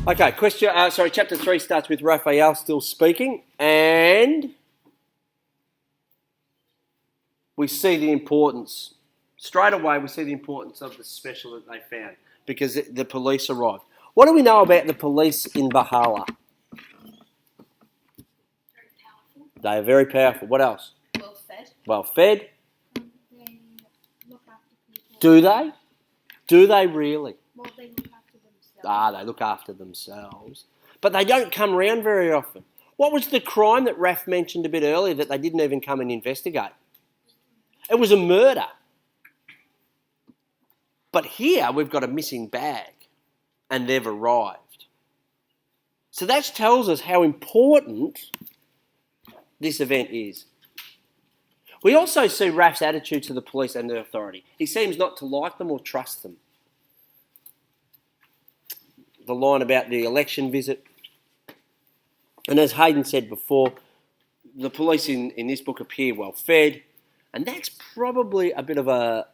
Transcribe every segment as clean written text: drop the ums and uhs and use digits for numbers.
Okay, chapter 3 starts with Raphael still speaking, and we see the importance, straight away we see the importance of the special that they found, because the police arrived. What do we know about the police in Bahala? Very powerful. They are very powerful. What else? Well fed. Well fed. They look after people. Do they? Do they really? Well, they look after themselves. They look after themselves. But they don't come around very often. What was the crime that Raph mentioned a bit earlier that they didn't even come and investigate? It was a murder. But here we've got a missing bag and they've arrived. So that tells us how important this event is. We also see Raph's attitude to the police and the authority. He seems not to like them or trust them. The line about the election visit. And as Hayden said before, the police in this book appear well fed, and that's probably a bit of a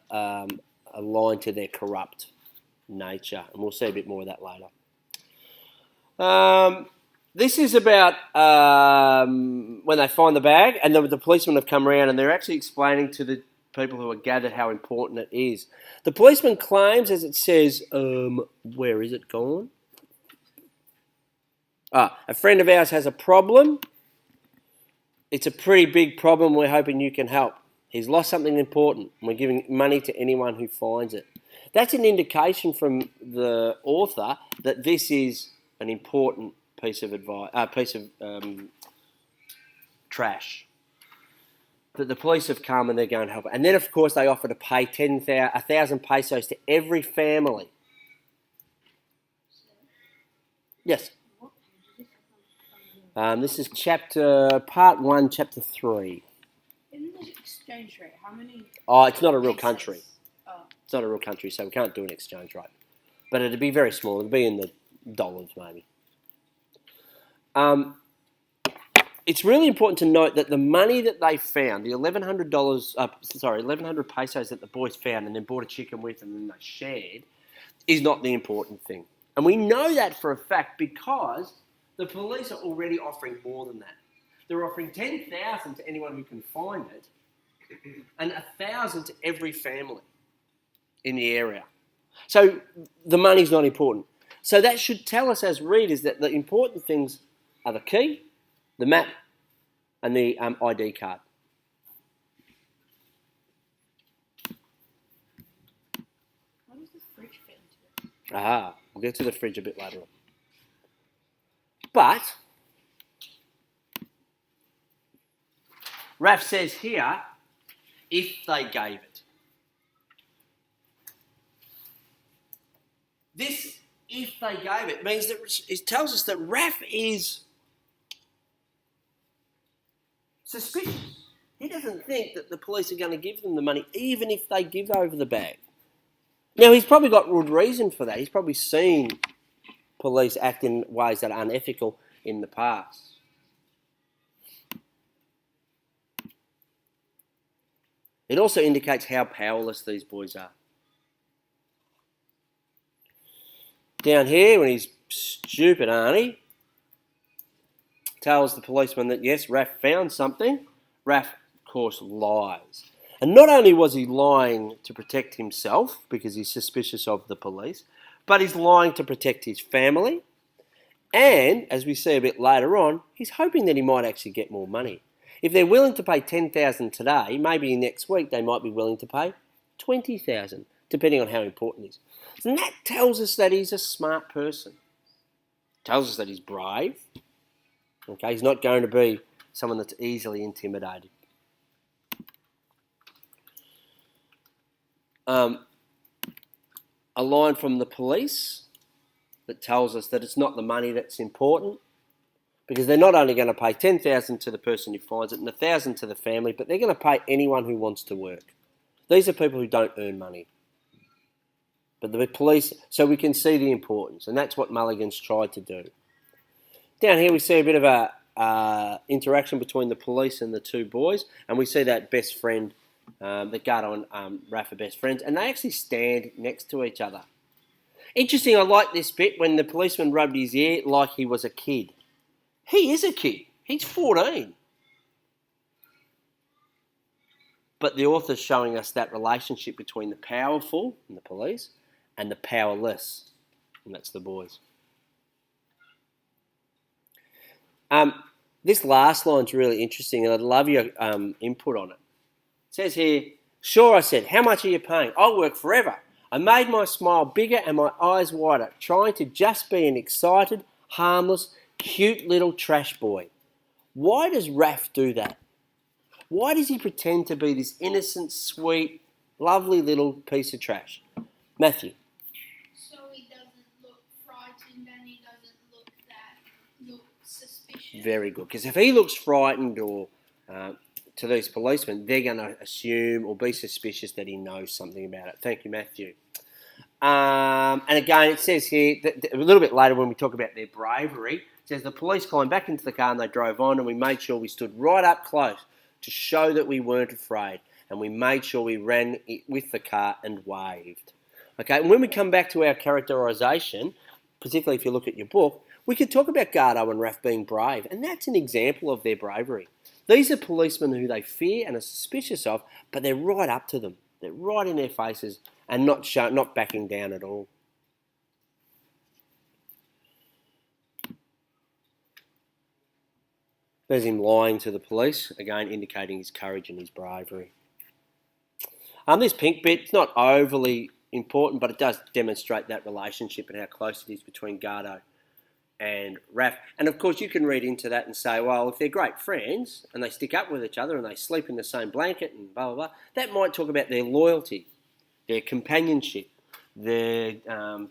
line to their corrupt nature, and we'll see a bit more of that later. This is about when they find the bag, and the policemen have come around, and they're actually explaining to the people who are gathered how important it is. The policeman claims, as it says, where is it gone? A friend of ours has a problem. It's a pretty big problem. We're hoping you can help. He's lost something important, and we're giving money to anyone who finds it. That's an indication from the author that this is an important piece of advice, trash. That the police have come and they're going to help. And then, of course, they offer to pay 1,000 pesos to every family. Yes. This is part 1, chapter 3. Isn't the exchange rate? How many? Oh, it's not a real country. Oh. It's not a real country, so we can't do an exchange rate. But it'd be very small. It'd be in the dollars, maybe. It's really important to note that the money that they found, the $1,100 pesos that the boys found and then bought a chicken with and then they shared, is not the important thing. And we know that for a fact because the police are already offering more than that. They're offering 10,000 to anyone who can find it and 1,000 to every family in the area. So the money's not important. So that should tell us as readers that the important things are the key, the map, and the ID card. How does the fridge fit into it? We'll get to the fridge a bit later on. But Raph says here, if they gave it. This, if they gave it, means that it tells us that Raph is suspicious. He doesn't think that the police are going to give them the money, even if they give over the bag. Now, he's probably got good reason for that. He's probably seen police act in ways that are unethical in the past. It also indicates how powerless these boys are. Down here, when he's stupid, Arnie tells the policeman that, yes, Raph found something. Raph, of course, lies. And not only was he lying to protect himself, because he's suspicious of the police, but he's lying to protect his family. And, as we see a bit later on, he's hoping that he might actually get more money. If they're willing to pay 10,000 today, maybe next week they might be willing to pay 20,000, depending on how important it is. And that tells us that he's a smart person. Tells us that he's brave. Okay, he's not going to be someone that's easily intimidated. A line from the police that tells us that it's not the money that's important, because they're not only going to pay 10,000 to the person who finds it and 1,000 to the family, but they're going to pay anyone who wants to work. These are people who don't earn money. But the police, so we can see the importance, and that's what Mulligan's tried to do. Down here we see a bit of a interaction between the police and the two boys, and we see that best friend, that Gardo and Raph are best friends, and they actually stand next to each other. Interesting, I like this bit when the policeman rubbed his ear like he was a kid. He is a kid. He's 14. But the author's showing us that relationship between the powerful, and the police, and the powerless, and that's the boys. This last line's really interesting, and I'd love your input on it. It says here, "Sure," I said, "how much are you paying? I'll work forever." I made my smile bigger and my eyes wider, trying to just be an excited, harmless, cute little trash boy. Why does Raph do that? Why does he pretend to be this innocent, sweet, lovely little piece of trash? Matthew. So he doesn't look frightened and he doesn't look suspicious. Very good. Because if he looks frightened or to these policemen, they're going to assume or be suspicious that he knows something about it. Thank you, Matthew. And again, it says here, that a little bit later when we talk about their bravery, it says the police climbed back into the car and they drove on, and we made sure we stood right up close to show that we weren't afraid, and we made sure we ran with the car and waved. Okay, and when we come back to our characterisation, particularly if you look at your book, we could talk about Gardo and Raph being brave, and that's an example of their bravery. These are policemen who they fear and are suspicious of, but they're right up to them. They're right in their faces and not backing down at all. There's him lying to the police, again indicating his courage and his bravery. This pink bit's not overly important, but it does demonstrate that relationship and how close it is between Gardo and Raph. And of course you can read into that and say, well, if they're great friends and they stick up with each other and they sleep in the same blanket and blah, blah, blah, that might talk about their loyalty, their companionship, their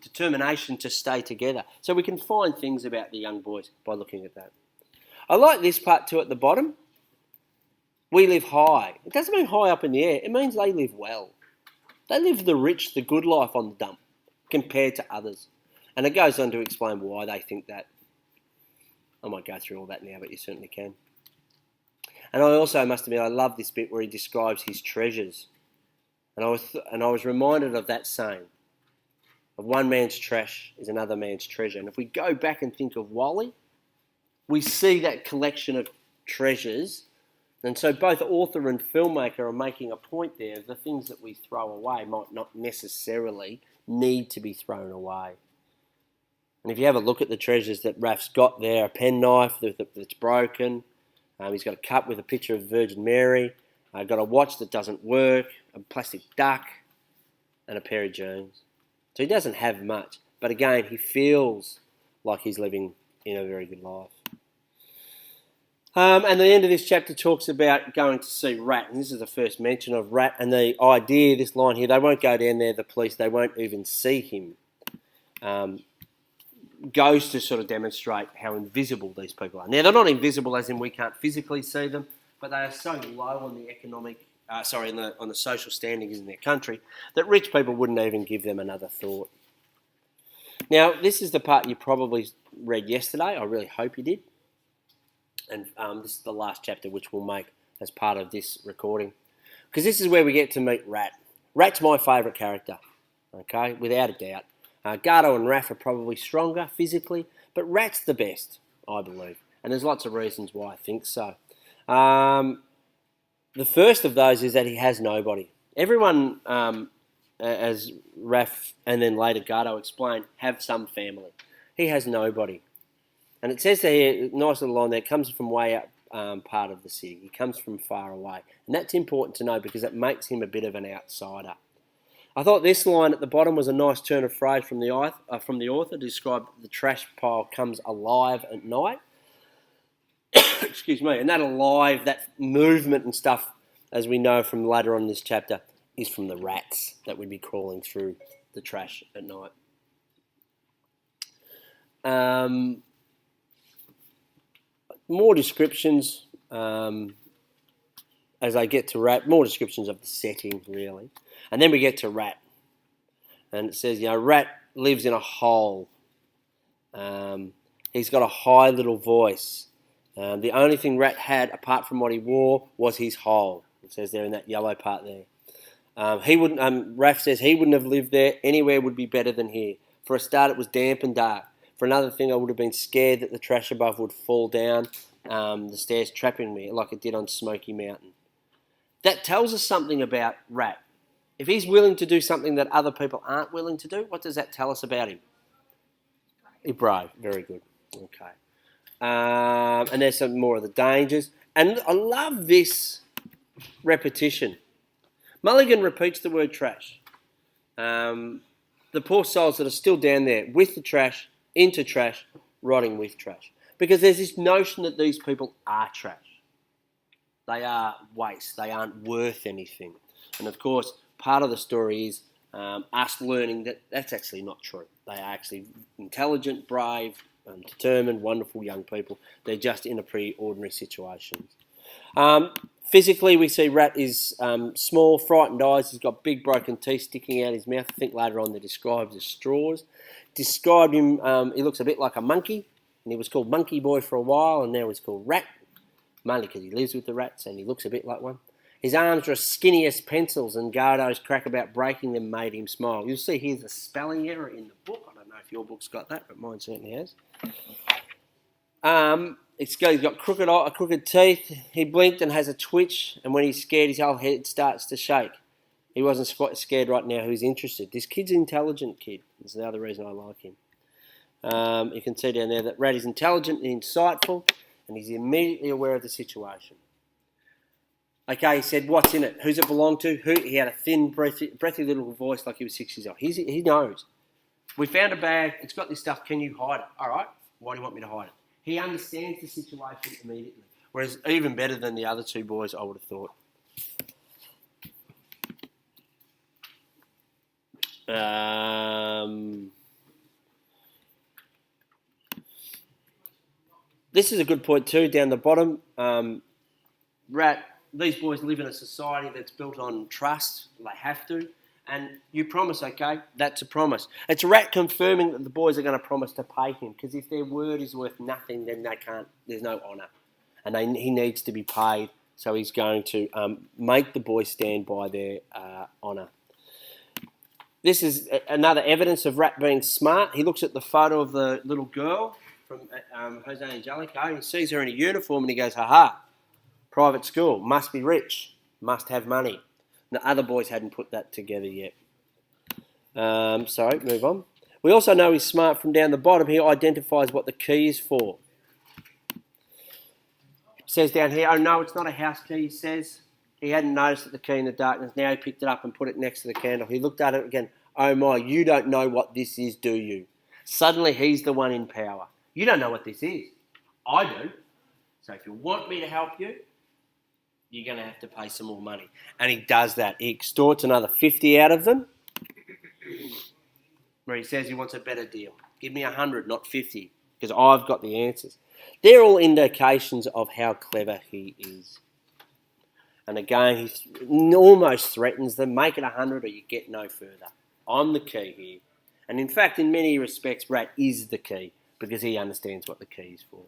determination to stay together. So we can find things about the young boys by looking at that. I like this part too at the bottom. We live high. It doesn't mean high up in the air. It means they live well. They live the rich, the good life on the dump compared to others. And it goes on to explain why they think that. I might go through all that now, but you certainly can. And I also must admit, I love this bit where he describes his treasures. And I was reminded of that saying, of one man's trash is another man's treasure. And if we go back and think of Wally, we see that collection of treasures. And so both author and filmmaker are making a point there. The things that we throw away might not necessarily need to be thrown away. And if you have a look at the treasures that Raph's got there, a penknife that's broken, he's got a cup with a picture of Virgin Mary, got a watch that doesn't work, a plastic duck, and a pair of jeans. So he doesn't have much, but again, he feels like he's living in a very good life. And the end of this chapter talks about going to see Rat, and this is the first mention of Rat, and the idea, this line here, they won't go down there, the police, they won't even see him, goes to sort of demonstrate how invisible these people are. Now, they're not invisible as in we can't physically see them, but they are so low on the economic, on the social standings in their country that rich people wouldn't even give them another thought. Now, this is the part you probably read yesterday. I really hope you did. And this is the last chapter which we'll make as part of this recording. Because this is where we get to meet Rat. Rat's my favourite character, okay, without a doubt. Gardo and Raph are probably stronger physically, but Rat's the best, I believe. And there's lots of reasons why I think so. The first of those is that he has nobody. Everyone, as Raph and then later Gardo explained, have some family. He has nobody. And it says there, nice little line there, comes from way up part of the city. He comes from far away. And that's important to know because it makes him a bit of an outsider. I thought this line at the bottom was a nice turn of phrase from the author to describe the trash pile comes alive at night. Excuse me. And that alive, that movement and stuff, as we know from later on in this chapter, is from the rats that would be crawling through the trash at night. More descriptions as I get to Rat, more descriptions of the setting, really. And then we get to Rat. And it says, Rat lives in a hole. He's got a high little voice. The only thing Rat had, apart from what he wore, was his hole. It says there in that yellow part there. Raph says he wouldn't have lived there. Anywhere would be better than here. For a start, it was damp and dark. For another thing, I would have been scared that the trash above would fall down the stairs, trapping me like it did on Smoky Mountain. That tells us something about Rat. If he's willing to do something that other people aren't willing to do, what does that tell us about him? He's brave. Very good. Okay. And there's some more of the dangers. And I love this repetition. Mulligan repeats the word trash. The poor souls that are still down there with the trash, into trash, rotting with trash. Because there's this notion that these people are trash. They are waste. They aren't worth anything. And of course, part of the story is us learning that that's actually not true. They are actually intelligent, brave, determined, wonderful young people. They're just in a pretty ordinary situation. Physically, we see Rat is small, frightened eyes. He's got big broken teeth sticking out his mouth. I think later on they're described as straws. Described him, he looks a bit like a monkey, and he was called Monkey Boy for a while, and now he's called Rat, mainly because he lives with the rats and he looks a bit like one. His arms are as skinny as pencils, and Gardo's crack about breaking them made him smile. You'll see here's a spelling error in the book. I don't know if your book's got that, but mine certainly has. He's got crooked teeth. He blinked and has a twitch, and when he's scared, his whole head starts to shake. He wasn't scared right now. He's interested. This kid's an intelligent kid. That's the other reason I like him. You can see down there that Rat is intelligent and insightful, and he's immediately aware of the situation. Okay, he said, what's in it? Who's it belong to? Who? He had a thin, breathy little voice like he was 6 years old. He knows. We found a bag. It's got this stuff. Can you hide it? All right. Why do you want me to hide it? He understands the situation immediately, whereas even better than the other two boys, I would have thought. This is a good point too, down the bottom. Rat, these boys live in a society that's built on trust. They have to. And you promise, okay? That's a promise. It's Rat confirming that the boys are going to promise to pay him, because if their word is worth nothing, then they can't. There's no honour. And he needs to be paid, so he's going to make the boys stand by their honour. This is another evidence of Rat being smart. He looks at the photo of the little girl from Jose Angelico, and he sees her in a uniform, and he goes, ha-ha, private school, must be rich, must have money. The other boys hadn't put that together yet. Sorry, move on. We also know he's smart from down the bottom. He identifies what the key is for. It says down here, oh no, it's not a house key, he says. He hadn't noticed the key in the darkness. Now he picked it up and put it next to the candle. He looked at it again. Oh my, you don't know what this is, do you? Suddenly he's the one in power. You don't know what this is. I do. So if you want me to help you, you're going to have to pay some more money. And he does that. He extorts another 50 out of them, where he says he wants a better deal. Give me 100, not 50, because I've got the answers. They're all indications of how clever he is. And again, he almost threatens them, make it 100 or you get no further. I'm the key here. And in fact, in many respects, Rat is the key, because he understands what the key is for.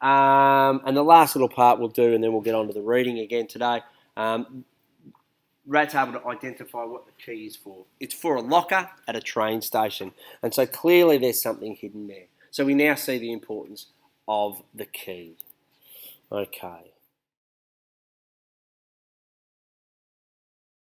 And the last little part we'll do, and then we'll get on to the reading again today. Rat's able to identify what the key is for. It's for a locker at a train station. And so clearly there's something hidden there. So we now see the importance of the key. Okay.